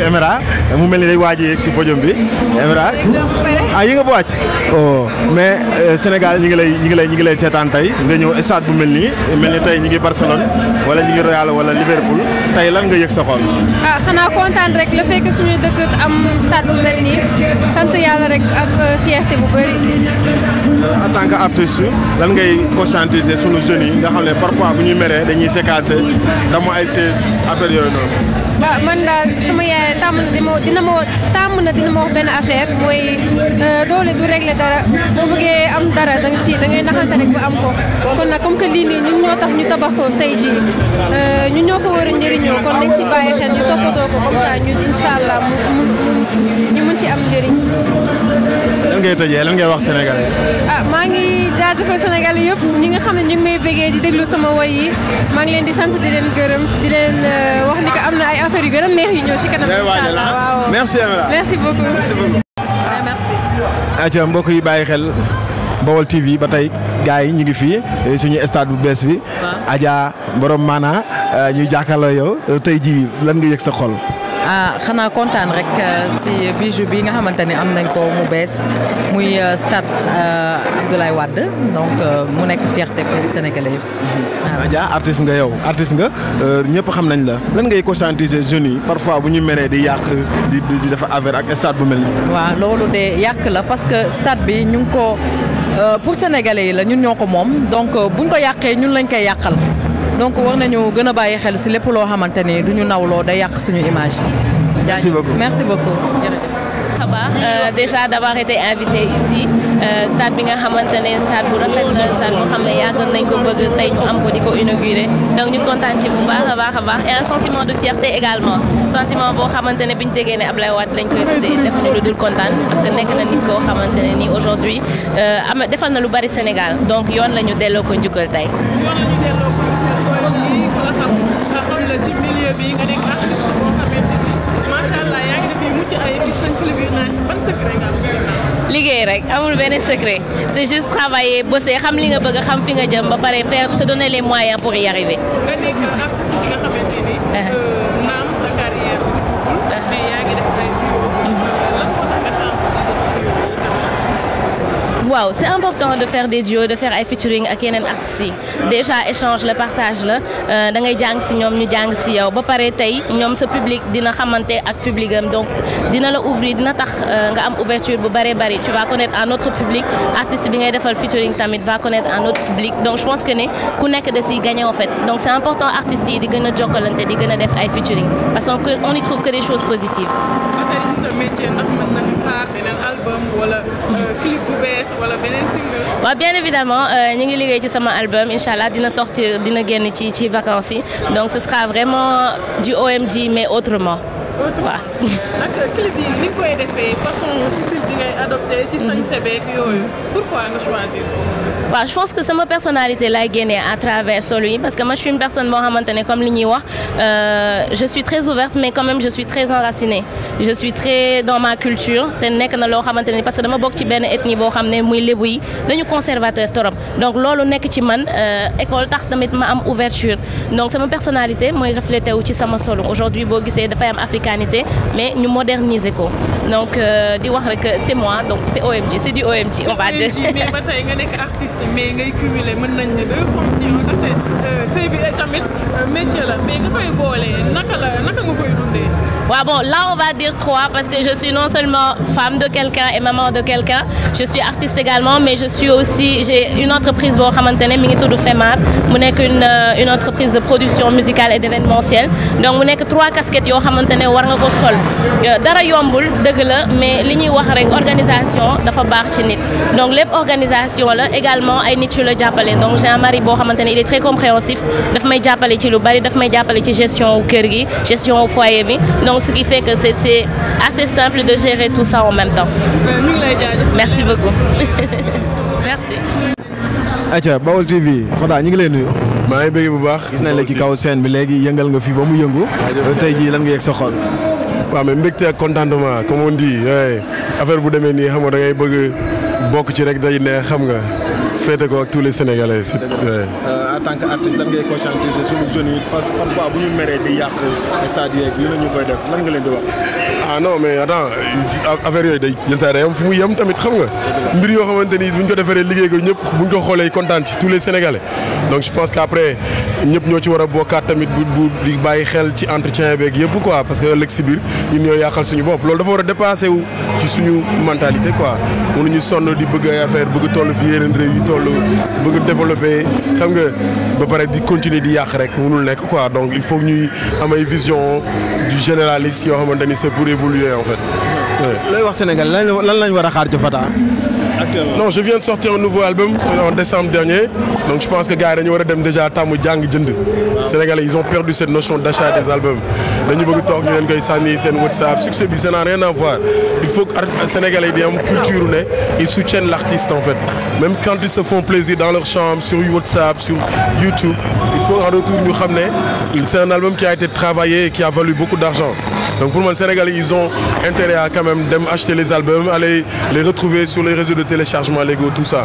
Emera mu mel ni day waaj a yegg si podium bi Emera yi nga bu wàcc oh mais Sénégal ñi ngi lay seetaan tey nga ñëw stade bu mel ni tey ñi ngi Barcelone wala ñi ngi Real wala Liverpool tey lan nga yëg sa xol. xanaa kontaan rek le fait que suñuy dëkk am stade bu mel nii sant yàlla rek ak fierté bu bëri. En tant que artiste lan ngay conscientiser sunu jeunes yi nga xam ne parfois bu ñuy meree dañuy séquencé damu ay affaire yooyu noonu. man daal sama yaay tàmm na dina ma wax benn affaire mooy doole du régler dara boo bëggee am dara da ngay naxante rek ba am ko kon nag comme que lii nii ñun ñoo tax ñu tabax ko tey jii ñun ñoo ko war a njëriñoo kon nañ si bàyyi xel ñu toppatoo ko comme ça ñun incha allah ñu mun ci am njëriñ. lan ngay tëjee lan ngay wax sénégalais. maa ngi jaajëfal sénégalais yëpp ñi nga xam ne ñu ngi may bëggee di déglu sama woy yi maa ngi leen di sant di leen gërëm di leen wax ni que am na ay affaire yu gën a neex yu ñëw ci kanam incha allah waaw merci Emera merci beaucoup merci. aca mbokk yi bàyyi xel Baol TV ba tey gars yi ñu ngi fii suñu stade bu bees bi. Adja borom maana ñuy jàkkaarloo yow tey jii lan nga yëg sa xol. xanaa kontaan rek si bijou bi nga xamante ni am nañ ko mu bees muy stade Abdoulaye Wade donc mu nekk fierté pour Sénégalais yëpp. Adja artiste nga yow artiste nga ñëpp xam nañ la lan ngay conscientiser jeunes yi parfois bu ñu meree di yàq di def affaire ak stade bu mel nii. waaw loolu de yàq la parce que stade bi ñu ngi ko pour Sénégalais yi la ñun ñoo ko moom donc buñ ko yàqee ñun lañ koy yàqal. donc war nañu gën a bàyyi xel si lépp loo xamante ni du ñu nawloo day yàq suñu image. merci beaucoup merci beaucoup. déjà d'avoir été invité ici stade bi nga xamante ne stade bu rafet la stade boo xam ne yàgg nañ ko bëgg tey ñu am ko di ko inauguré donc ñu kontaan ci bu baax a baax et un sentiment de fierté également sentiment boo xamante ne bi ñu déggee ne Abdoulaye Wade lañ koy tuddee def ñu lu dul kontaan parce que nekk na nit koo xamante ne nii aujourd'hui defal na lu bari Sénégal donc yoon la ñu delloo ko njukkal tey. ci milieu bi nga nekk artiste boo xamante ni macha allah yaa ngi def yu mucc ay gis nañ clip yu nice ban secret nga am ci ginnaaw. liggéey rek amul beneen secret c'est juste travailler bosser xam li nga bëgg xam fi nga jëm ba pare faire se donner les moyens pour y arriver. nga nekk artiste bi nga xamante ni. naam sa carrière mais yaa ngi def ay duo. lan moo tax nga tàmm waaw c'est important de faire des duos de faire ay featuring ak yeneen artistes yi déjà échange la partage la da ngay jàng si ñoom ñu jàng si yow ba pare tey ñoom sa public dina xamante ak public am donc dina la ouvrir dina tax nga am ouverture bu bëree bëri tu vas connaître un autre public artiste bi ngay defal featuring tamit va connaître un autre public donc je pense que ne ku nekk da siy gagner en fait donc c'est important artistes yi di gën a jokkalante di gën a def ay featuring parce que on y trouve que des choses positives. sa métier ndax mën nañu xaar beneen album wala clip bu bees wala beneen single. waaw bien évidemment ñu ngi liggéey ci sama album inchallah dina sortir dina génn ci vacances yi donc ce sera vraiment du OMG mais autrement. waaw. ak clip yi ni nga koy defee façon style bi ngay adopté ci sañse beeg yooyu pourquoi nga choisir. waaw je pense que sama personnalité lay génnee à travers solo yi parce que moi je suis une personne boo xamante ne comme li ñuy wax je suis très ouverte mais quand même je suis très enracinée je suis très dans ma culture te nekk na loo xamante ne parce que dama bokk ci benn ethnie boo xam ne muy lébu yi dañu conservateur torop donc loolu nekk ci man école tax tamit ma am ouverture donc sama personnalité mooy reflété wu ci sama solo aujourd'hui boo gisee dafay am africanité mais ñu moderniser ko donc di wax rek c'est moi donc c'est OMG c'est du OMG on va dire. mais ba tey nga nekk artiste mais ngay cumuler mën nañ ne deux fonctions ndaxte sëy bi tamit métier la mais nga koy boole naka nga koy dundee. waaw bon là on va dire trois parce que je suis non seulement femme de quelqu'un et maman de quelqu'un je suis artiste également mais je suis aussi j'ai une entreprise boo xamante ne mi ngi tudd Femar mu nekk une entreprise de production musicale et d'événementiel donc mu nekk trois casquettes yoo xamante ne war nga ko sol dara yombul dëgg la mais li ñuy wax rek organisation dafa baax ci nit donc lépp organisation la également ay nit yu la jàppale donc j'ai un mari boo xamante ne il est très compréhensif daf may jàppale ci lu bari daf may jàppale ci gestion wu kër gi gestion wu foyer bi donc ce qui fait que c'est assez simple de gérer tout ça en même temps. ñu ngi lay jaajëf. merci beaucoup merci. Aïcha Baol TV Fada ñu ngi lay nuyu. maa ngi bëgg bu baax. gis nañ la ci kaw scène bi léegi yëngal nga fi ba mu yëngu. tey jii lan nga yegg sa xol. waaw mais mbégte ak contentement comme on dit affaire bu demee nii xam nga da ngay bëgg bokk ci rek day neex xam nga féete ko ak tous les Sénégalais. En tant qu'artiste lan ngay conscientiser suñu jeunes yi parfois bu ñu meree di yàq stade yeeg li ñu koy def lan nga leen di wax. ah non mais attends affaire yooyu day yenn saa day am fu mu yem tamit xam nga mbir yoo xamante ni buñ ko defaree liggéey ko ñëpp buñ ko xoolee kontaan ci tous les Sénégalais donc je pense qu'après ñëpp ñoo ci war a bokkaat tamit bu di bàyyi xel ci entretien beeg yëpp quoi parce que ëllëg si biir ñun ñoo yàqal suñu bopp loolu dafa war a dépasser wu ci suñu mentalité quoi mënuñu sonn di bëgg ay affaire bëgg toll fi yeneen réew yi toll bëgg développer xam nga ba pare di continuer di yàq rek mënul nekk quoi donc il faut ñuy am ay vision du généraliste yoo xamante ni c'est pour évoluer en fait. looy wax Sénégal lan lañ war a xaar ci Fata actuellement. Non, je viens de sortir un nouveau album en décembre dernier donc je pense que gars yi dañu war a dem déjà tàmm jàng jënd. Sénégalais ils ont perdu cette notion d'achat des albums dañu bëgg toog ñu leen koy sànni seen WhatsApp succès bi ça n'a rien à voir il faut que Sénégalais yi di am culture ne ils soutiennent l'artiste en fait même quand ils se font plaisir dans leur chambre sur WhatsApp sur YouTube il faut en retour ñu xam ne c'est un album qui a été travaillé et qui a valu beaucoup d'argent donc pour moi Sénégalais ils ont intérêt à quand même dem acheter les albums aller les retrouver sur les réseaux de téléchargement légaux tout ça.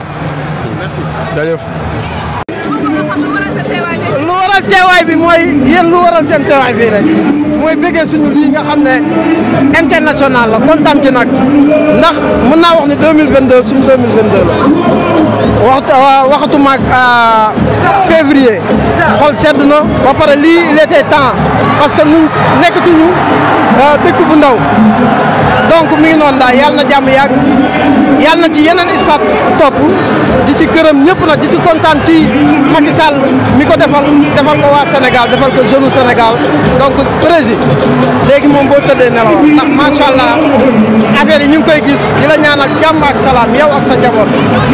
Merci. jaajëf. lu waral teewaay bi mooy yéen lu waral seen teewaay fii rek mooy bëggee suñu lii nga xam ne international la kontaan ci nag ndax mën naa wax ni 2022 suñu 2022 la waxatuma ak février xol sedd na ba pare lii il était temps parce que ñun nekkatuñu dëkk bu ndaw donc mi ngi noonu daal yàlla na jàmm yàgg yàlla na ci yeneen istat topp di ci gërëm ñëpp nag di ci kontaan ci Macky Sall mi ko defal ko waa Sénégal defal ko jeune Sénégal donc président léegi moom boo tëddee nelaw ndax macha allah affaire yi ñu ngi koy gis di la ñaanal jàmm ak salaam yow ak sa njaboot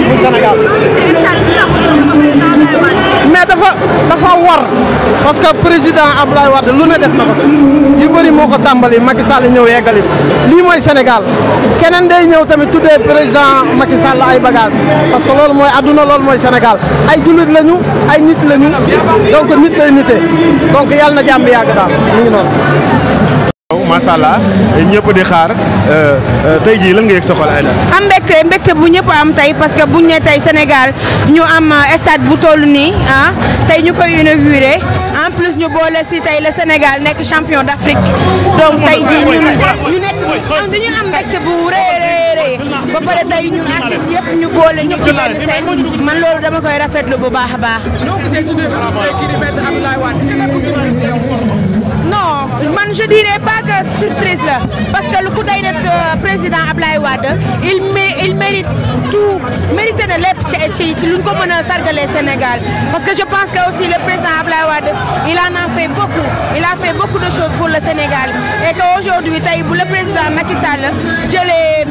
mu Sénégal. mais dafa war parce que président Abdoulaye Wade lu ne def na ko yu bëri moo ko tàmbali Macky Sall ñëw yeggali lii mooy Sénégal keneen day ñëw tamit tuddee président Macky Sall ay bagages parce que loolu mooy adduna loolu mooy Sénégal ay jullit lañu ay nit lañu donc nit day nite donc yàlla na jàmm yàgg daal mu ngi noonu. macha allah ñëpp di xaar tey jii lan nga yëg sa xol ay am mbégte bu ñëpp am tey parce que buñ ne tey Sénégal ñu am stade bu toll nii tey ñu koy inauguré en plus ñu boole si tey le Sénégal nekk champion d'Afrique donc tey jii ñu nekk dañu am mbégte bu rëy ba pare tey ñun artistes yëpp ñu boole ñu ci benn scène man loolu dama koy rafetlu bu baax a baax. non man je dirais pas que surprise la parce que lu ku day nekk président Abdoulaye Wade il mérite tout mérité na lépp ci luñ ko mën a sargalee Sénégal parce que je pense que aussi le président Abdoulaye Wade il en a fait beaucoup il a fait beaucoup de choses pour le Sénégal et que aujourd'hui tey bu le président Macky Sall jëlee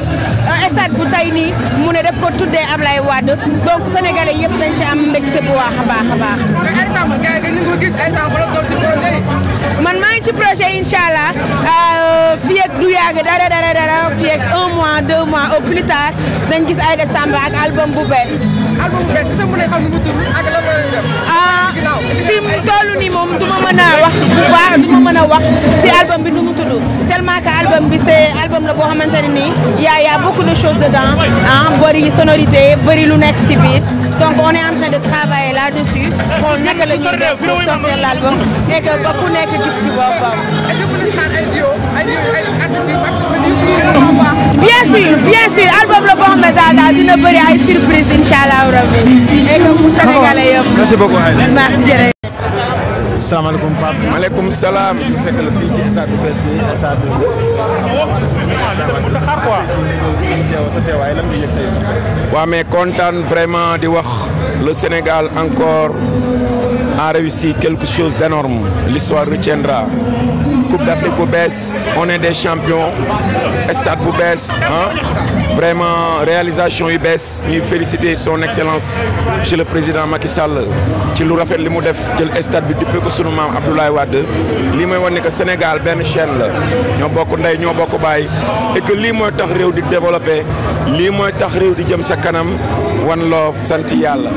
stade bu tey nii mu ne def ko tuddee Abdoulaye Wade donc sénégalais yëpp dañ ci am mbégte bu baax a baax a baax. man maa ngi ci projet incha allah fii ak du yàgg dara fii ak 1 mois 2 mois au plus tard dañ gis Aïda Samba ak album bu bees. album bu bees est-ce que mën nañu xam nu mu tudd ak lan la ñuy def. fi mu toll nii moom du ma mën a wax waaw du ma mën a wax si album bi nu mu tudd tellement que album bi c'est album la boo xamante ne nii y a beaucoup de choses dedans bëri sonorité bëri lu nekk si biir. Donc on est en train de travailler là-dessus xool naka la ñuy def pour sortir l'album et que ba ku nekk gis ci boppam. bien sûr album la boo xam ne daal dina bëri ay surprise incha allah rabbi et que pour Sénégalais yëpp. merci beaucoup Aïda. merci jërëjëf. salaamaaleykum Pape. maaleykum salaam. ñu fekk la fii ci stade bu bees bi stade sa teewaay lan nga yëg tey sax. waaw mais kontaan vraiment di wax le Sénégal encore a réussi quelque chose d'énorme l'histoire retiendra Coupe d'Afrique bu bees on est des champions stade bu bees vraiment réalisation yu bees ñuy féliciter son excellence monsieur le président Macky Sall ci lu rafet li mu def jël stade bi dippee ko sunu maam Abdoulaye Wade lii mooy wane que Sénégal benn chaîne la ñoo bokk ndey ñoo bokk baay et que lii mooy tax réew di développer lii mooy tax réew di jëm sa kanam one love sant yàlla.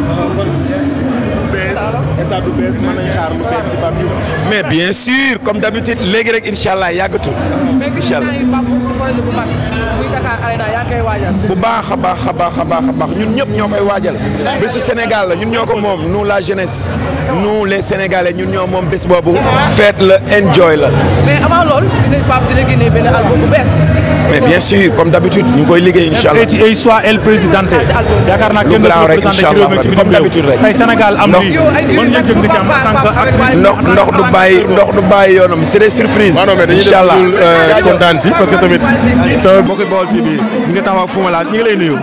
stade bu bees mën nañu xaar lu bees ci Pape Diouf. mais bien sûr comme d'habitude léegi rek incha allah yàggatul. incha allah bu baax a baax a baax a baax a baax ñun ñëpp ñoo koy waajal bésu Sénégal la ñun ñoo ko moom nous la jeunesse nous les Sénégalais ñun ñoo moom bés boobu fête la enjoy la. mais avant loolu gis nañ Pape dina génne benn album bu bees. mais bien sûr comme d'habitude ñu ngi koy liggéey incha allah. et soit el présidente yaakaar naa kenn du présenté ci réew mi ci comme d'habitude rek. tey Sénégal am lii ban yëg-yëg nga ci am en tant que actrice. ndox du bàyyi yoonam c'est des surprises. incha allah kontaan si parce que tamit sa mbokki Baol TV ñi nga taxaw ak Fou Malade ñi ngi lay nuyu.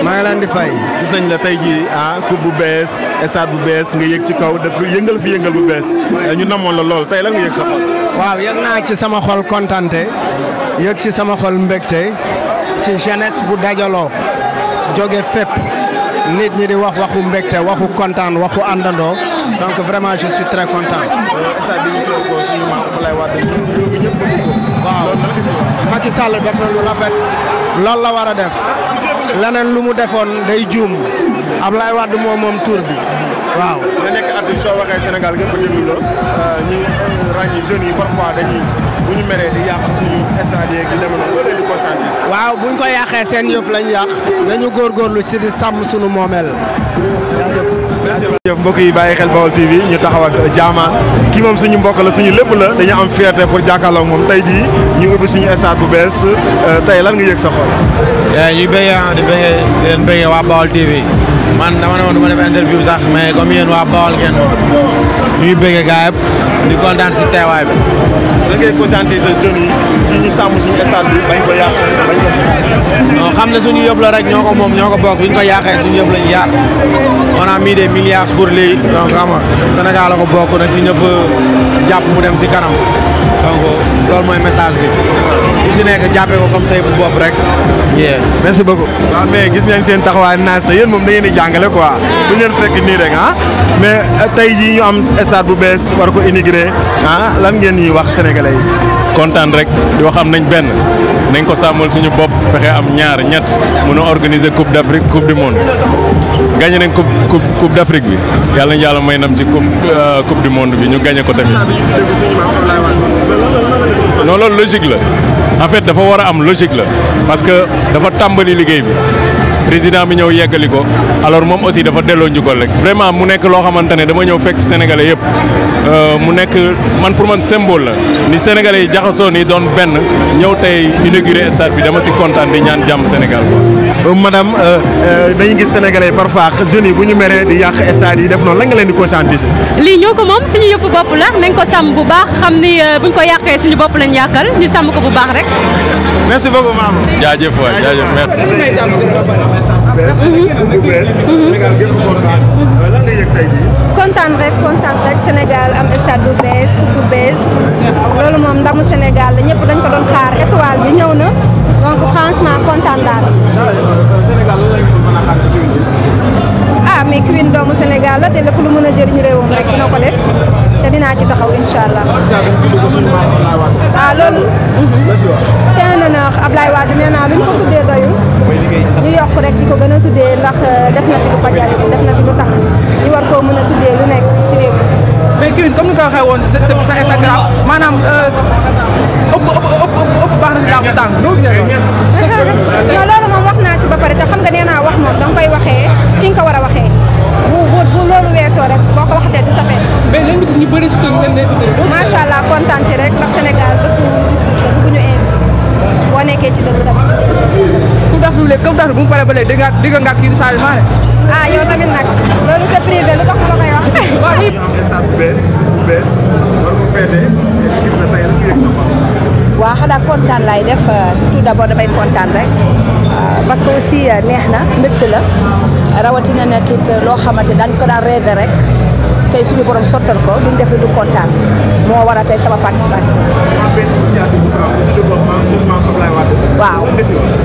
maa ngi leen di fay. gis nañ la tey jii coupe bu bees stade bu bees nga yëg ci kaw dafa yëngal fi yëngal bu bees ñu namoon la lool tey lan nga yëg sa xol. waaw yëg naa ci sama xol kontante yëg ci sama xol mbégte ci jeunesse bu dajaloo jóge fépp nit ñi di wax waxu mbégte waxu kontaan waxu àndandoo donc vraiment je suis très content. stade bi ñu tuddee ko suñu maam Abdoulaye Wade réew mi ñëpp bëgg ko. waaw Macky Sall def na lu rafet loolu la war a def leneen lu mu defoon day juum Abdoulaye Wade moom tur bi waaw. nga nekk artiste soo waxee Sénégal gën ko déglu la ñi ràññi jeunes yi parfois dañuy bu ñu meree di yàq suñu stade yeeg di demee noonu loolu di conscientiser. waaw buñ ko yàqee seen yëf lañ yàq nañu góorgóorlu ci di sàmm suñu moomeel. jërëjëf mbokk yi bàyyi xel Baol TV ñu taxaw ak Diamane kii moom suñu mbokk la suñu lépp la dañu am fierté pour jàkkaarloo moom tey jii ñu ubbi suñu stade bu bees tey lan nga yëg sa xol. ñuy bëggee di leen bëggee waa Baol TV man dama ne woon du ma def interview sax mais comme yéen waa Baol ngeen ñuy bëggee gars yëpp di kontaan si teewaay bi. lan ngay conscientiser jeunes yi ci ñu sàmm suñu stade bi bañ ko yàq bañ ko non xam ne suñu yëf la rek ñoo ko moom ñoo ko bokk bu ñu ko yàqee suñu yëf lañu yàq on a mis des milliards pour lii donc xam nga Sénégal la ko bokk na ci ñëpp jàpp mu dem si kanam donc loolu mooy message bi ku si nekk jàppee ko comme say fu bopp rek. merci beaucoup. waaw mais gis nañ seen taxawaay naas te yéen moom da ngeen di jàngale quoi bu ñu leen fekk nii rek mais tey jii ñu am stade bu bees war ko inaugurer lan ngeen ñuy wax sénégalais yi. kontaan rek di wax am nañ benn nañ ko sàmmal suñu bopp fexe am ñaar ñett mën a organiser coupe d'Afrique coupe du monde gagné nañ coupe d'Afrique bi yàlla nañ yàlla may nam ci coupe du monde bi ñu gagné ko tamit. non loolu logique la en fait dafa war a am logique la parce que dafa tàmbali liggéey bi président bi ñëw yeggali ko alors moom aussi dafa delloo njukkal rek vraiment mu nekk loo xamante ne dama ñëw fekk fi sénégalais yëpp mu nekk man pour man symbole la ni sénégalais yi jaxasoo ni doon benn ñëw tey inauguré stade bi dama si kontaan di ñaan jàmm Sénégal quoi. madame dañuy gis sénégalais parfois jeunes yi bu ñu meree di yàq stade yi def noonu la nga leen di conscientiser. lii ñoo ko moom suñu yëfu bopp la nañ ko sàmm bu baax xam ni buñ ko yàqee suñu bopp lañ yàqal ñu sàmm ko bu baax rek. merci beaucoup maman. jaajëf waay jaajëf merci. kontaan rek Sénégal am stade bu bees coupe bu bees loolu moom ndamu Sénégal la ñëpp dañ ko doon xaar étoile bi ñëw na donc franchement kontaan daal. Sénégal lan la ñu mën a xaar ci Queen Biz. mais Queen doomu Sénégal la te lépp lu mën a jëriñ réewam rek dina ko def te dinaa ci taxaw incha allah. loolu. c'est un honneur Ablaye Wade nee naa lu ñu ko tuddee doyul. ñu yokk rek di ko gën a tuddee ndax def na fi lu ko jariñ def na fi lu tax ñu war koo mën a tuddee lu nekk ci réew mi. mais Queen comme ni nga ko waxee woon sa Instagram maanaam ëpp baax na si laa ko tàng noo gisee non loolu moom wax naa ci ba pare te xam nga nee naa wax moom danga koy waxee fi nga ko war a waxee bu loolu weesoo rek boo ko waxatee du safee. mais leen gis ñu bëri soutenir leen day soutenir. macha allah kontaan ci rek ndax Sénégal dëkku justice la bëgguñu injustice boo nekkee ci dëkk tamit. coupe d'Afrique bu mu paree ba léegi dégg nga kii di Sadio Mané. yow tamit nag loolu c'est privé lu tax ma koy wax. waaw xanaa kontaan laay def tout d'abord damay kontaan rek parce que aussi neex na mbégte la rawatina nekk it loo xamante dañ ko daan rêvé rek tey suñu borom sottal ko duñ def lu du kontaan moo waral tey sama participation. waaw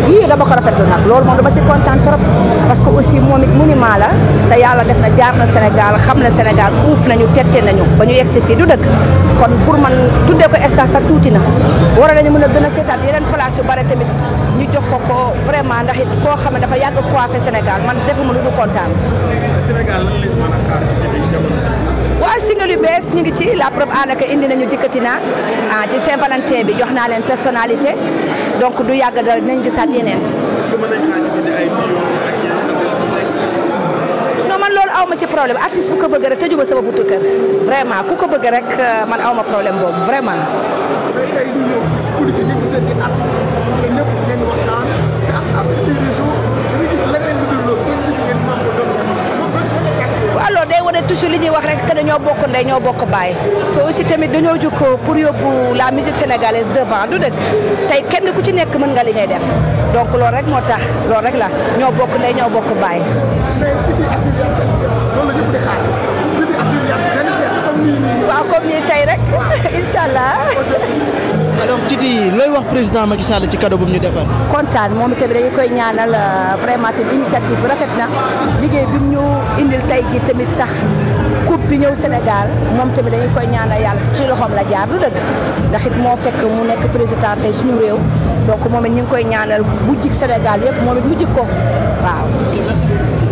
yii dama ko rafetlu nag loolu moom dama si kontaan trop parce que aussi moom it monument la te yàlla def na jaar na Sénégal xam na Sénégal uuf nañu tette nañu ba ñu yegsi fii du dëkk kon pour man tuddee ko stade sax tuuti na waroon nañu mën a gën a seetaat yeneen place yu bare tamit ñu jox ko ko vraiment ndax it koo xam ne dafa yàgg coiffé Sénégal man defuma lu du kontaan. Sénégal lan lañ mën a xaar ci jamono. waaw single yu bees ñu ngi ci la preuve en que indi nañu dikkati na ci Saint-Valentin bi jox naa leen personnalité donc du yàgg dara dinañ gisaat yeneen. est-ce que mën nañ xaar ay non man loolu aw ma ci problème artiste bu ko bëgg rek tëju ba sama buntu kër vraiment ku ko bëgg rek man aw ma problème boobu vraiment. mais tey ñu ñëw ci police ñu gis seen artiste te ñëpp ngeen waxtaan te ak des réseaux dañuy gis leneen lu dul loolu ngeen gis ngeen membre doon waaw loolu day wane toujours li ñuy wax rek que dañoo bokk ndey ñoo bokk baay te aussi tamit dañoo jóg pour yóbbu la musique sénégalaise devant du dëgg tey kenn ku ci nekk mën nga li ngay def donc loolu rek moo tax loolu rek la ñoo bokk ndey ñoo bokk baay. waaw comme nii tey rek incha allah. alors Titi looy wax président Macky Sall ci cadeau bu ñu defar. kontaan moom tamit dañu koy ñaanal vraiment tamit initiative bi rafet na liggéey bi ñu indil tey ji tamit tax coupe bi ñëw Sénégal moom tamit dañu koy ñaanal yàlla te ci loxoom la jaar du dëgg ndax it moo fekk mu nekk président tey suñu réew donc moom it ñu ngi koy ñaanal bu jik Sénégal yëpp moom it mu jik ko waaw.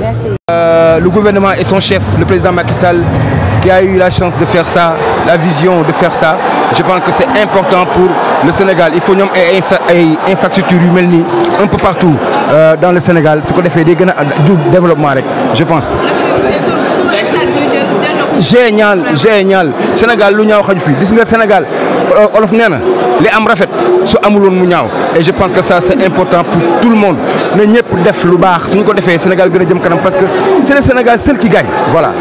Merci. Le gouvernement et son chef, le président Macky Sall, qui a eu la chance de faire ça, la vision de faire ça, je pense que c'est important pour le Sénégal. Il faut ñoom ay infrastructures yu mel nii un peu partout dans le Sénégal su ko defee day gën a du développement rek je pense. génial Sénégal lu ñaaw xaju fi gis nga Sénégal olof nee na li am rafet su amuloon mu ñaaw et je pense que ça c'est important pour tout le monde na ñëpp def lu baax suñu ko defee Sénégal gën a jëm kanam parce que c'est le Sénégal seul qui gagne voilà.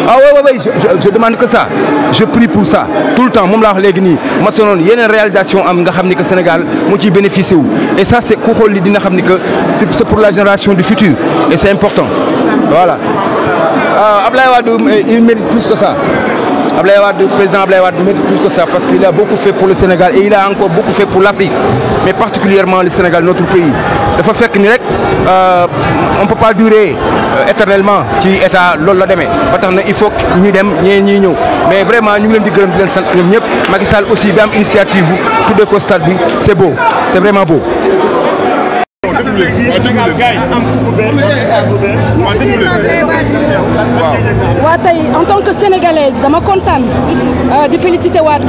ah oui je demande que ça je prie pour ça tout le temps moom laa wax léegi nii ma sonoon yeneen réalisation am nga xam ni que Sénégal moo ciy bénéficié wu et ça c'est ku xool li dina xam ni que c'est pour la génération du futur et c'est important voilà. Ablaye Wade il mérite plus que ça. Président Ablaye Wade mérite plus que ça parce qu'il a beaucoup fait pour le Sénégal et il a encore beaucoup fait pour l'Afrique mais particulièrement le Sénégal notre pays dafa fekk ni rek on peut pas durer éternellement ci état loolu la demee ba tax na il faut ñu dem ñee ñii ñëw mais vraiment ñu ngi leen di gërëm di leen sant ñoom ñëpp Macky Sall aussi bi am initiative bu tuddee ko stade bi c'est beau c'est vraiment beau. waa tey en tant que sénégalaise dama kontaan di féliciter waat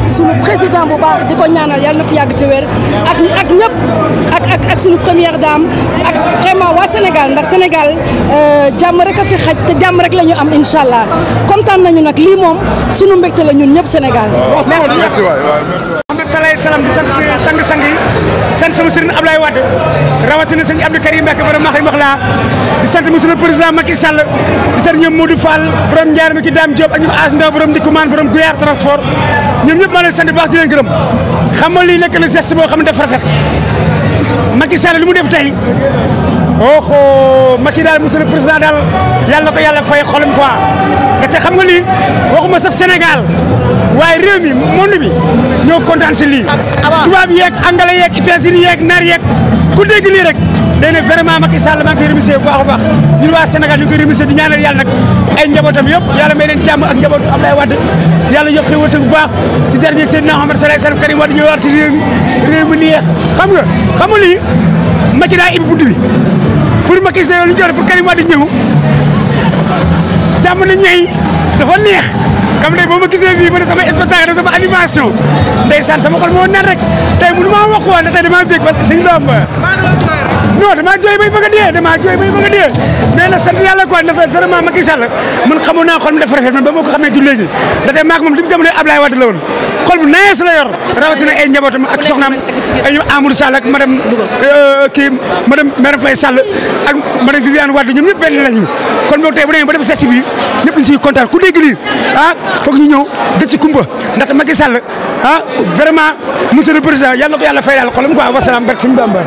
suñu président bu baax di ko ñaanal yàlla na fi yàgg ci wér ak ñëpp ak suñu première dame ak vraiment waa Sénégal ndax Sénégal jàmm rek a fi xaj te jàmm rek la ñu am incha allah kontaan nañu nag lii moom suñu mbégte la ñun ñëpp Sénégal. salaay salaam di sant sang-sang yi sant sama sëriñ Ablaye Wade rawatina sëñ Abdou Karim Mbacke borom maa wax laa di sant monsieur le président Macky Sall di sant ñoom Modou Fall borom Ndiar mi ki Dame Diop ak ñoom As Ndaw borom Ndikoumane borom Guyar transport ñoom ñëpp maa leen sant baax di leen gërëm xam nga lii nekk na geste boo xam ne dafa rafet Macky Sall lu mu def tey Macky daal monsieur le président daal yàlla ko yàlla fay xolam quoi nga te xam nga lii waxuma sax Sénégal waaye réew mi monde bi ñoo kontaan si lii tubaab yeeg anglais yeeg États-Unis yeeg nar yeeg ku dégg lii rek day ne vraiment Macky Sall maa ngi koy remercier bu baax a baax ñun waa Sénégal ñu ngi koy remercier di ñaanal yàlla nag ay njabootam yëpp yàlla may leen jàmm ak njabootu Abdoulaye Wade yàlla yokk xéwal bu baax si dernier Seydina Muhammad sallallahu alayhi wa sallam Karim Wade ñëwaat si réew mi neex xam nga lii Macky daa ibbi bunt bi pour Macky Sall lu ñu joxe pour Karim Wade ñëw jàmm na ñey dafa neex xam ne boo ma gisee fii ma ne sama spectacle sama animation ndeysaan sama xol moo nen rek tey mënu maa wax woon ne tey damaa bég parce que suñu doom non damaa jooy bay bëgg a dee mais nag sant yàlla quoi dafa vraiment Macky Sall man xamoon naa xol mi dafa rafet man ba moo ko xamee du léegi da tey maak moom li mu jamono Ablaye Wade la woon xol bu neex la yor rawatina ay njabootam ak soxnaam ay ñoom Amadou Sall ak madame madame Faye Sall ak madame Viviane Wade ñoom ñëpp benn lañu kon boog tey bu demee ba def sesti bi ñëpp ñu siy kontaan ku dégg lii foog ñu ñëw dëcc ci kumba ndaxte Macky Sall vraiment monsieur le président yàlla ko yàlla fay daal xolam quoi wasalaam barke suñu Bamba.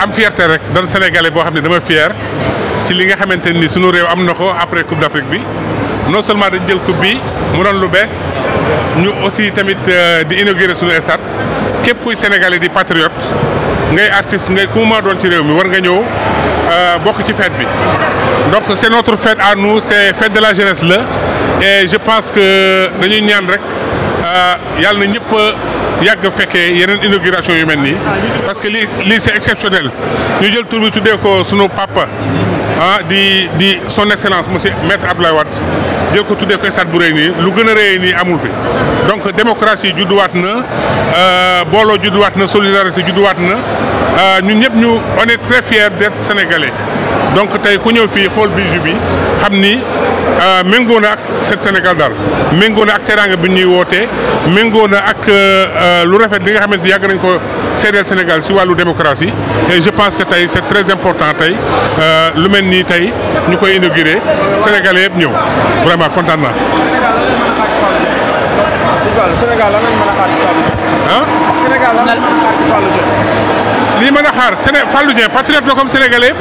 am fierté rek doon sénégalais boo xam ne dama fier ci li nga xamante ni sunu réew am na ko après coupe d'Afrique bi non seulement dañ jël coupe bi mu doon lu bees ñu aussi tamit di inaugurer sunu stade képp kuy sénégalais di patriote ngay artiste ngay ku ma doon ci réew mi war nga ñëw bokk ci fête bi donc c'est notre fête à nous c'est fête de la jeunesse la et je pense que dañuy ñaan rek yàlla na ñëpp yàgg fekkee yeneen inauguration yu mel nii parce que lii c'est exceptionnel ñu jël tur bi tuddee ko sunu papa di son excellence monsieur maître Abdoulaye Wade jël ko tuddee ko stade bu rëy nii lu gën a rëy nii amul fi donc démocratie judduwaat na booloo judduwaat na solidarité judduwaat na ñun ñëpp on est très fiers d'être sénégalais donc tey ku ñëw fii xool bijou bi xam ni méngoo na ak set Sénégal daal méngoo na ak teraanga bi ñuy wootee méngoo na ak lu rafet li nga xamante yàgg nañ ko seedeel Sénégal si wàllu démocratie et je pense que tey c'est très important tey lu mel nii tey ñu koy inauguré Sénégalais yëpp ñëw vraiment kontaan naa. Sénégal lan lañ mën a xaar ci Fallou Dieng. Sénégal lan lañ mën a xaar ci Fallou Dieng. lii mën a xaar Fallou Dieng patriote la comme Sénégalais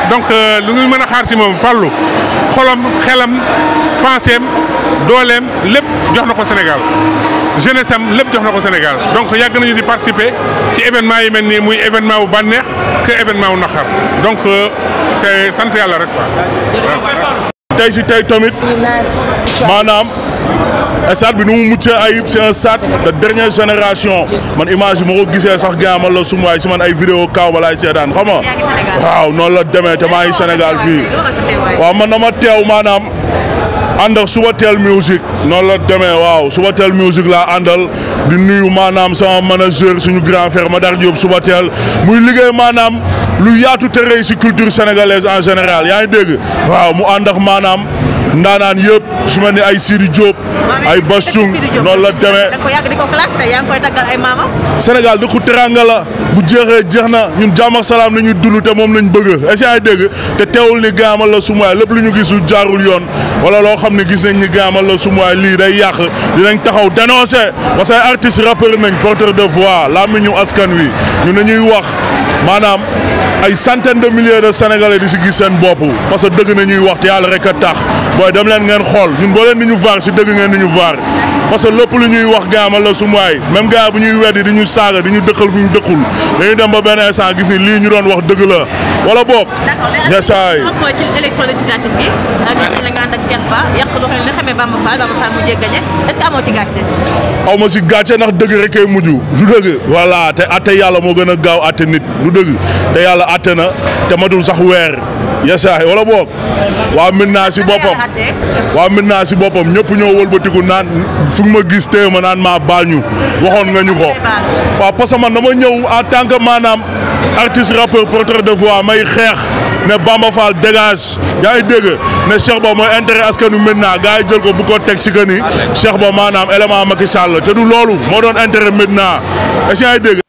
donc lu ñu mën a xaar si moom Fallou xolam xelam penseem dooleem lépp jox na ko Sénégal jeunesse am lépp jox na ko Sénégal donc yàgg nañu di participer ci événement yi mel nii muy événement wu bànneex que événement wu naqar donc c'est sant yàlla rek quoi. tey si tey tamit maanaam stade bi nu mu muccee ayib c'est un stade de dernière génération man image bi ma ko gisee sax gars man la sumuwaay si man ay vidéo kaw ba laay seetaan xam nga waaw noonu la demee te maa ngi Sénégal fii waaw man dama teew maanaam ànd ak suba teel musique noonu la demee waaw suba teel musique laa àndal di nuyu maanaam sama manager suñu grand frère Madar Diop suba teel muy liggéey maanaam lu yaatu te rëy si culture sénégalaise en général yaa ngi dégg waaw mu ànd ak maanaam ndaanaan yëpp su mel ni ay Sidi Diop ay Bassung noonu la demee. da ko yàgg di ko classe te yaa ngi koy taggal ay maamam. Sénégal dëkku teranga la bu jeexee jeex na ñun jàmm ak salaam nañuy dund te moom lañ bëgg est-ce que yaa ngi dégg te teewul ni gaamal la sumuwaay lépp lu ñu gis lu jaarul yoon wala loo xam ne gis nañ ni gaamal la sumuwaay lii day yàq dinañ taxaw dénoncer parce que ay artistes rappeurs nañ porteur de voix laa mi ñu askan wi ñu nañuy wax maanaam ay centaines de milliers de Sénégalais di si gis seen bopp parce que dëgg na ñuy wax te yàlla rek a tax booy dem leen ngeen xool ñun boo leen di ñu vaar si dëgg ngeen di ñu vaar parce que lépp lu ñuy wax gaamal la sumuwaay même gars bu ñuy weddi di ñu saaga di ñu dëkkal fu ñu dëkkul dañuy dem ba benn instant gis ni lii ñu doon wax dëgg la wala boog. yesaay. d'accord ci élection législative bi gis la nga ànd ak Cheikh Ba yàq doxalin li xamee Bamba Fall mujjee gagné est-ce que amoo ci gàcce. aw ma si gàcce ndax dëgg rek kay mujj du dëgg voilà te atte yàlla moo gën a gaaw atte nit du dëgg te yàlla atte na te matul sax weer yesaay wala boog waa Médina si boppam ñëpp ñoo wëlbatiku naan fu ma gis tey ma naan maa baal ñu waxoon nga ñu ko waaw parce que man dama ñëw en tant que maanaam artiste rappeur porteur de voix may xeex ne Bamba Fall dégage yaa ngi dégg ne Cheikh Ba mooy intérêt askanu Médina gars yi jël ko bu ko teg si que ni Cheikh Ba maanaam élément Macky Sall te du loolu moo doon intérêt Médina est-ce que yaa ngi dégg.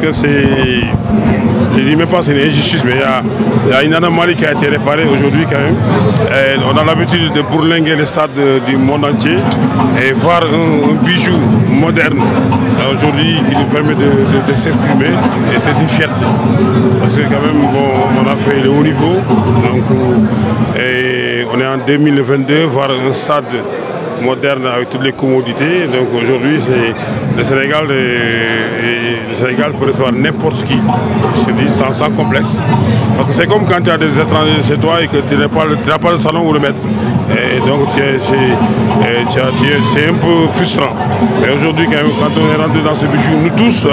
que c'est... Je ne dis même pas que c'est une injustice, mais il y a une anomalie qui a été réparée aujourd'hui quand même. Et on a l'habitude de bourlinguer les stades du monde entier et voir un bijou moderne aujourd'hui qui nous permet de s'exprimer, et c'est une fierté. Parce que quand même, bon, on a fait le haut niveau, donc, et on est en 2022, voir un stade moderne avec toutes les commodités. Donc aujourd'hui, le Sénégal peut recevoir n'importe qui, je dis, sans complexe. Parce que c'est comme quand tu as des étrangers chez toi et que tu n'as pas de salon où le mettre. Et donc c'est un peu frustrant. Mais aujourd'hui, quand on est rentré dans ce bijou, nous tous,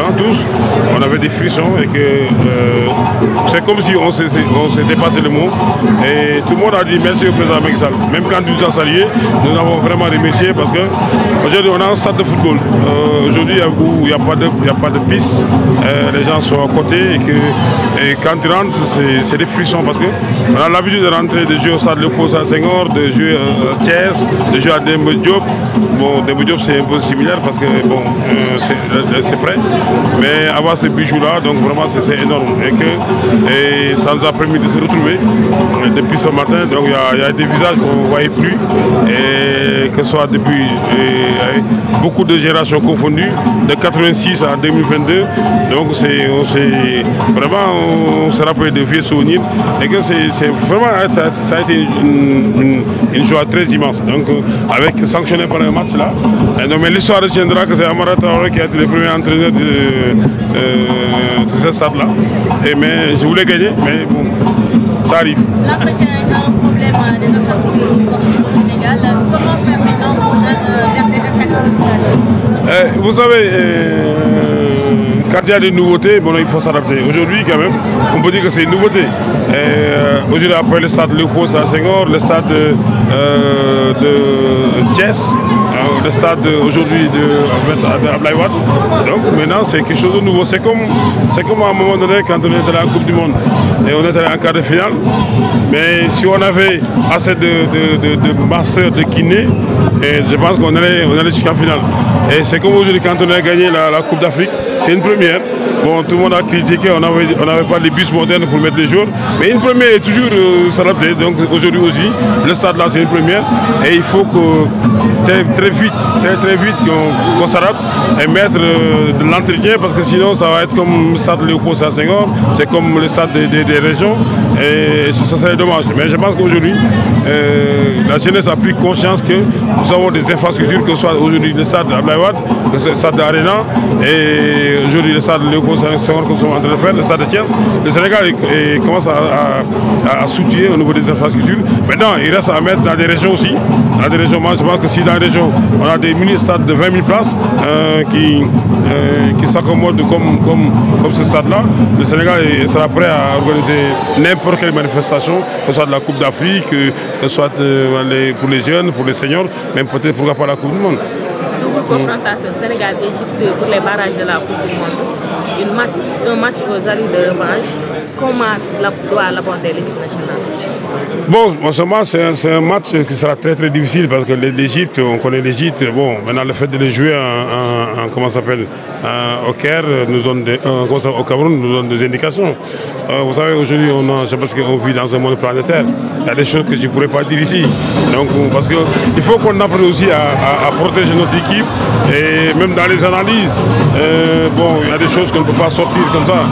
on avait des frissons et que c'est comme si on s'est dépassé le mot. Et tout le monde a dit merci au président Macky Sall. Même quand il nous a salué, nous avons vraiment remercié parce qu'aujourd'hui on a un stade de football. Aujourd'hui, il n'y a pas de piste, les gens sont à côté et quand ils rentrent, c'est des frissons parce qu'on a l'habitude de rentrer, de jouer au stade Léopold Sédar Senghor, de jouer à Thiès, de jouer à Demba Diop. Bon, Demba Diop c'est un peu similaire parce que bon, c'est prêt, mais avoir ce bijou-là, donc vraiment c'est énorme et ça nous a permis de se retrouver depuis ce matin. Donc il y a des visages qu'on ne voyait plus, et que ce soit depuis beaucoup de générations confondues, de 86 à 2022. Donc on se rappelle de vieux souvenirs et que ça a été une joie très immense. Donc avec sanctionné par un match là. Mais l'histoire retiendra que c'est Amara Traoré qui a été le premier entraîneur de ce stade là. Mais je voulais gagner, mais bon, ça arrive. L'entretien est un problème des infrastructures sportives au Sénégal. Comment faire maintenant pour garder le stade? Vous savez, quand il y a des nouveautés, bon, il faut s'adapter. Aujourd'hui, quand même, on peut dire que c'est une nouveauté. Aujourd'hui, après le stade Léopold Sédar Senghor, le stade de Thiès, le stade aujourd'hui de Abdoulaye Wade. Donc maintenant, c'est quelque chose de nouveau. C'est comme à un moment donné, quand on était à la Coupe du Monde et on était en quart de finale. Mais si on avait assez de masseurs, de kinés, et je pense qu'on allait jusqu'en finale. Et c'est comme aujourd'hui, quand on a gagné la Coupe d'Afrique, c'est une première. Bon, tout le monde a critiqué, on n'avait pas les bus modernes pour mettre les jours. Mais une première est toujours s'adapter. Donc aujourd'hui aussi, le stade là c'est une première. Et il faut que très vite qu'on s'adapte et mettre de l'entretien, parce que sinon ça va être comme le stade Léopold Sédar Senghor, c'est comme le stade des régions. Et ça serait dommage. Mais je pense qu'aujourd'hui, la jeunesse a pris conscience que nous avons des infrastructures, que ce soit aujourd'hui le stade Abdoulaye Wade, que ce soit le stade d'Arena, et aujourd'hui le stade Léopold Sédar Senghor que nous sommes en train de faire, le stade de Thiès. Le Sénégal commence à soutenir au niveau des infrastructures. Maintenant, il reste à mettre dans des régions aussi. Dans des régions, moi je pense que si dans les régions, on a des mini-stades de 20 000 places qui s'accommodent comme ce stade-là, le Sénégal sera prêt à organiser n'importe quelle manifestation, que ce soit de la Coupe d'Afrique, que ce soit pour les jeunes, pour les seniors, même peut-être pourquoi pas la Coupe du Monde. Double confrontation Sénégal-Égypte pour les barrages de la Coupe du Monde. Un match aux allures de revanche. Comment doit l'aborder l'équipe nationale? Bon, ce match, c'est un match qui sera très très difficile parce que l'Égypte, on connaît l'Égypte. Bon, maintenant le fait de les jouer au Caire, au Cameroun, nous donne des indications. Vous savez, aujourd'hui, je pense qu'on vit dans un monde planétaire. Il y a des choses que je ne pourrais pas dire ici. Donc, parce qu'il faut qu'on apprenne aussi à protéger notre équipe, et même dans les analyses. Bon, il y a des choses qu'on ne peut pas sortir comme ça.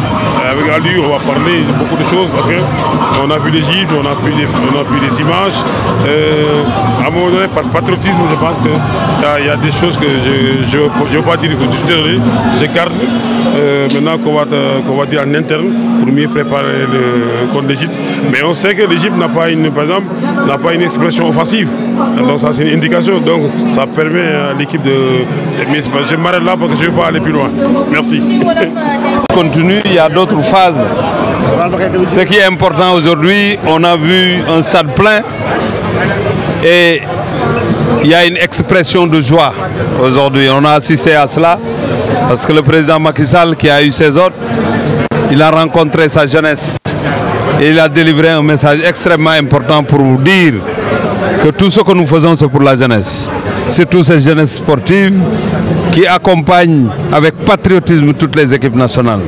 Avec Ali, on va parler de beaucoup de choses parce qu'on a vu l'Égypte, on a vu des images. À un moment donné, par patriotisme, je pense qu'il y a des choses que je ne veux pas dire, je suis désolé, je garde. Maintenant qu'on va dire en interne pour mieux préparer contre l'Égypte. Mais on sait que l'Égypte n'a pas une expression offensive. Donc ça c'est une indication. Donc ça permet à l'équipe de... Mais je m'arrête là parce que je ne veux pas aller plus loin. Merci. Continue, il y a d'autres phases. Ce qui est important aujourd'hui, on a vu un stade plein et il y a une expression de joie aujourd'hui. On a assisté à cela parce que le président Macky Sall, qui a eu ses ordres, il a rencontré sa jeunesse et il a délivré un message extrêmement important pour vous dire que tout ce que nous faisons, c'est pour la jeunesse. Surtout cette jeunesse sportive qui accompagne avec patriotisme toutes les équipes nationales.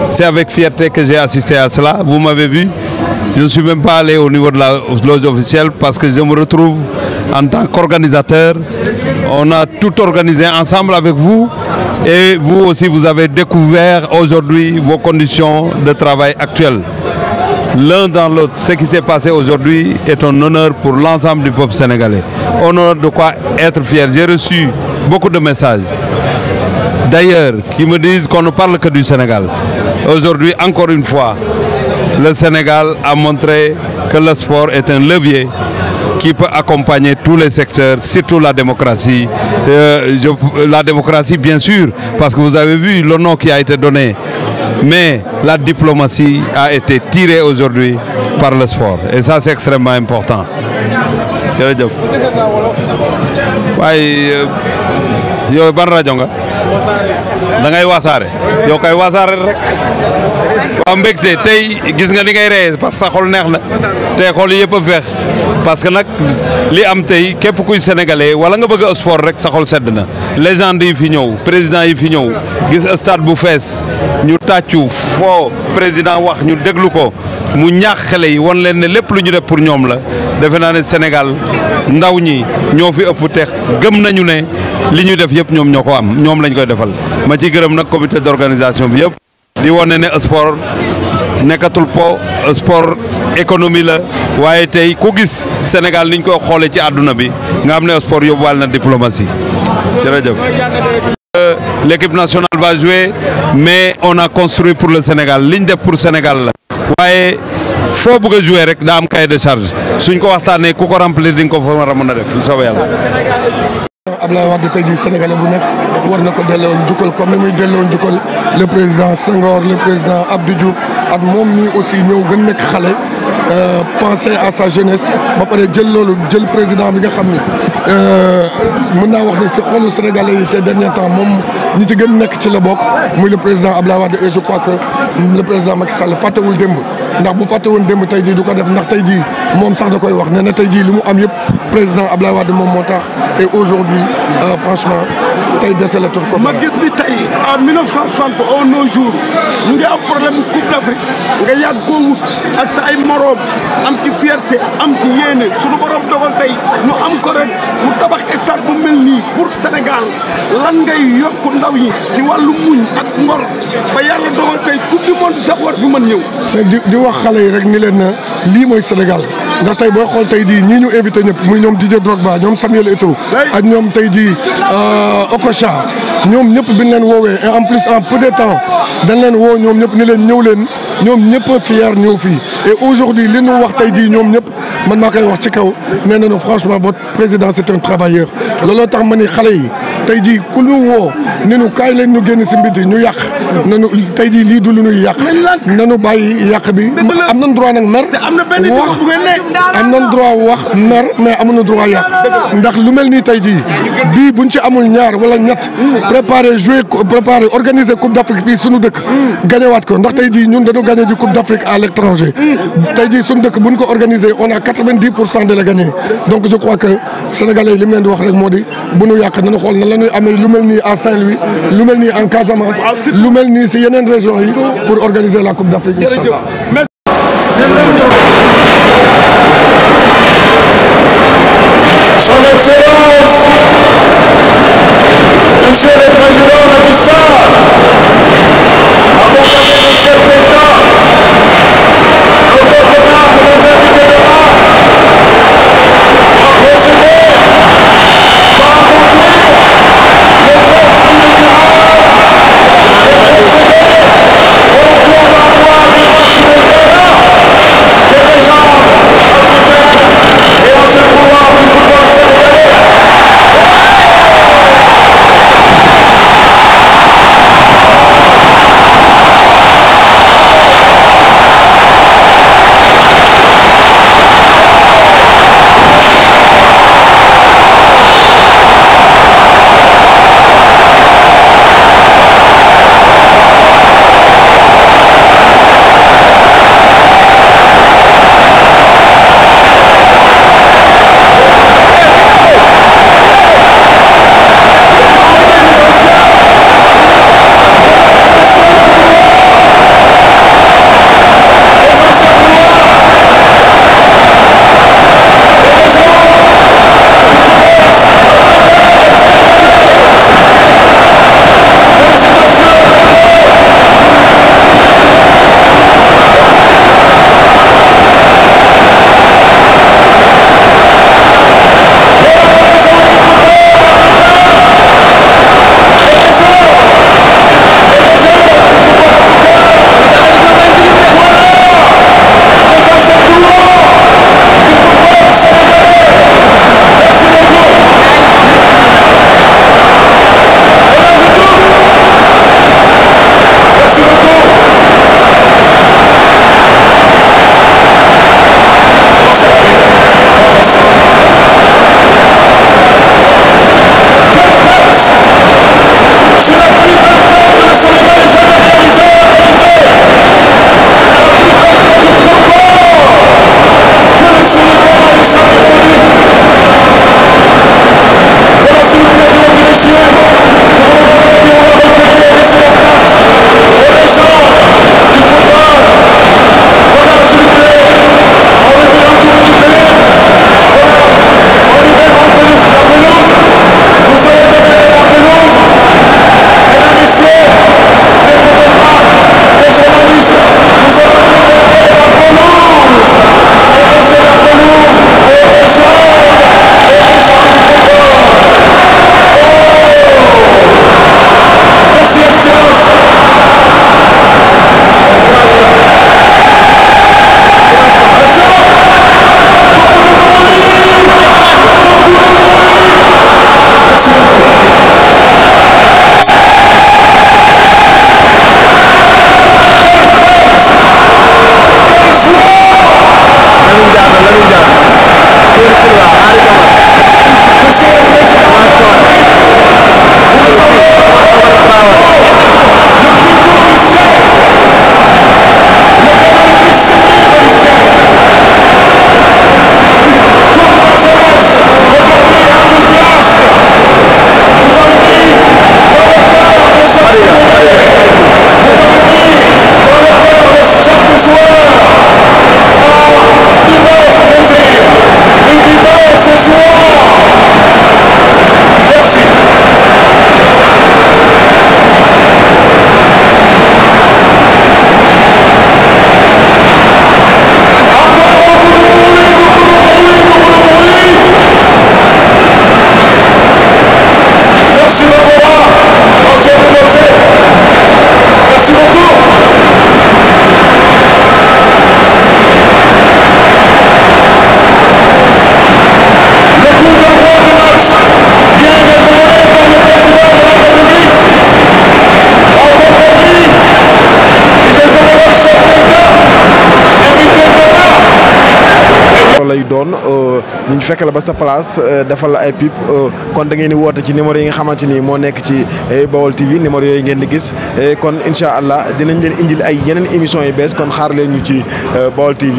C'est avec fierté que j'ai assisté à cela. Vous m'avez vu. Je ne suis même pas allé au niveau de la loge officielle parce que je me retrouve en tant qu'organisateur. On a tout organisé ensemble avec vous et vous aussi vous avez découvert aujourd'hui vos conditions de travail actuelles. L'un dans l'autre, ce qui s'est passé aujourd'hui est un honneur pour l'ensemble du peuple sénégalais. Honneur de quoi être fier. J'ai reçu beaucoup de messages d'ailleurs qui me disent qu'on ne parle que du Sénégal. Aujourd'hui, encore une fois, le Sénégal a montré que le sport est un levier qui peut accompagner tous les secteurs, surtout la démocratie. La démocratie, bien sûr, parce que vous avez vu le nom qui a été donné. Mais la diplomatie a été tirée aujourd'hui par le sport. Et ça, c'est extrêmement important. Jërëjëf. Waaye yow ban rajo nga da ngay wasaare yow kay wasaare rek waaw mbégte tey gis nga ni ngay ree parce que sa xol neex na tey xol yëpp a feex parce que nag li am tey képp kuy sénégalais wala nga bëgg a sport rek sa xol sedd na légende yi fi ñëw président yi fi ñëw gis stade bu fees ñu tàccu foo président wax ñu déglu ko mu ñaax xale yi wan leen ne lépp lu ñu def pour ñoom la defe naa ne Sénégal ndaw ñi ñoo fi ëpp teex gëm nañu ne li ñu def yëpp ñoom ñoo ko am ñoom lañ koy defal ma ci gërëm nag comité d'organisation bi yëpp di wane ne sport nekkatul po sport économie la waaye tey ku gis Sénégal niñ koy xoolee ci àdduna bi nga xam ne sport yóbbuwaal na diplomatie jërëjëf. L'équipe nationale va jouer mais on a construit pour le Sénégal liñ def pour Sénégal la waaye foo bëgg a jouer rek daa am cahier de charge suñ ko waxtaanee ku ko remplir di nga ko fa war a mën a def lu soobee yàlla. Abdoulaye Wade tey jii Sénégalais bu nekk war na ko delloo njukkal comme ni muy delloo njukkal le président Senghor le président Abdou Diouf ak moom mii aussi ñëw gën nekk xale penser à sa jeunesse ba pare jël loolu jël président bi nga xam ni mën naa wax ne si xolu Sénégalais yi ces derniers temps moom ñi ci gën nekk ci la bokk muy le président Abdoulaye Wade et je crois que le président Macky Sall fàttewul démb ndax bu fàtte woon démb tey jii du ko def ndax tey jii moom sax da koy wax nee na tey jii li mu am yëpp président Abdoulaye Wade moom moo tax et aujourd'hui franchement tey desalatul ko. ma gis ni tey en 1960 au nos jours ñu ngi am problème bu Coupe d'Afrique nga yàgg koo wut ak sa ay moroom am ci fierté am ci yéene suñu borom dogal tey ñu am ko rek mu tabax stade bu mel nii pour Sénégal lan ngay yokk ndaw yi ci wàllu muñ ak ngor ba yàlla dogal tey coupe du monde sax war fi mën ñëw. di wax xale yi rek ni leen na lii mooy Sénégal ndax tey booy xool tey jii ñii ñu invité ñëpp muy ñoom Didier Drogba ñoom Samuel Eto'o ak ñoom tey jii Okocha ñoom ñëpp bi ñu leen woowee et en plus en peu de temps dañ leen woo ñoom ñëpp ni leen ñëw leen ñoom ñëpp fier ñëw fii et aujourd'hui li ñu wax tey jii ñoom ñëpp man maa koy wax ci kaw nee nañu franchement votre président c'est un travailleur looloo tax ma ni xale yi tey jii ku ñu woo ni ñu kaay leen ñu génn si mbiti ñu yàq nanu tey jii lii du lu ñuy yàq nanu bàyyi yàq bi am nañ droit nag mer wax am nañ droit wax mer mais amuñu droit yàq ndax lu mel nii tey jii bii buñ ci amul ñaar wala ñett préparer organiser coupe d'Afrique fii suñu dëkk gañewaat ko ndax tey jii ñun dañu gagné ji coupe d'Afrique à l'étranger tey jii suñu dëkk buñ ko organiser on a 90% de la gagné donc je crois que sénégalais yi li mu leen di wax rek moo di bu ñu yàq nañu xool nan la ñuy amee lu mel nii à Saint-Louis lu mel nii en Casamance lu mel nii si yeneen régions yi pour organiser la coupe d'Afrique inchallah. Son Excellence, Monsieur le Président Macky Sall, accompagné du chef d'État, nos honorables, nos invités de l'art, a procédé par accomplir le geste inaugural et procédé au coup d'envoi du match de Ghana des légendes africaines et en ce pouvoir du football sénégalais. Merci beaucoup. Merci beaucoup. Le coup d'envoi du match vient d'être donné par le président de la République. En compagnie du général chef d'État, invité d'honneur. lay doon ñu fekk la ba sa place defal la ay pip kon da ngeen di woote ci numéro yi nga xamante ni moo nekk ci Baol TV numéro yooyu ngeen di gis kon incha allah dinañ leen indil ay yeneen émissions yu bees kon xaar leen ñu ci Baol TV.